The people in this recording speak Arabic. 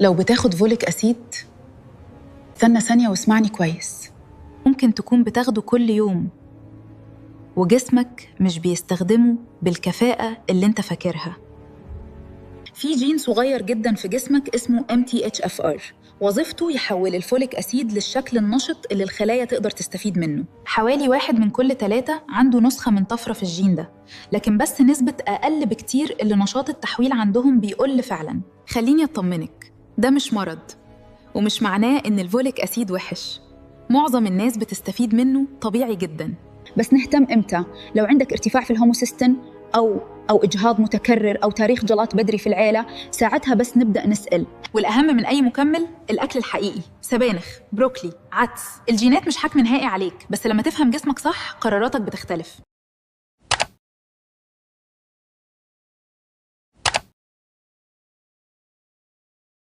لو بتاخد فوليك أسيد، استنى ثانية واسمعني كويس. ممكن تكون بتاخده كل يوم وجسمك مش بيستخدمه بالكفاءة اللي انت فاكرها. في جين صغير جدا في جسمك اسمه MTHFR، وظيفته يحول الفوليك أسيد للشكل النشط اللي الخلايا تقدر تستفيد منه. حوالي 1 من كل 3 عنده نسخة من طفرة في الجين ده، لكن بس نسبة أقل بكتير اللي نشاط التحويل عندهم بيقل فعلاً. خليني أطمنك، ده مش مرض، ومش معناه إن الفوليك أسيد وحش. معظم الناس بتستفيد منه طبيعي جداً. بس نهتم إمتى؟ لو عندك ارتفاع في الهوموسيستين أو إجهاض متكرر أو تاريخ جلطات بدري في العيلة، ساعتها بس نبدأ نسأل. والأهم من أي مكمل الأكل الحقيقي، سبانخ، بروكلي، عدس. الجينات مش حكم نهائي عليك، بس لما تفهم جسمك صح قراراتك بتختلف.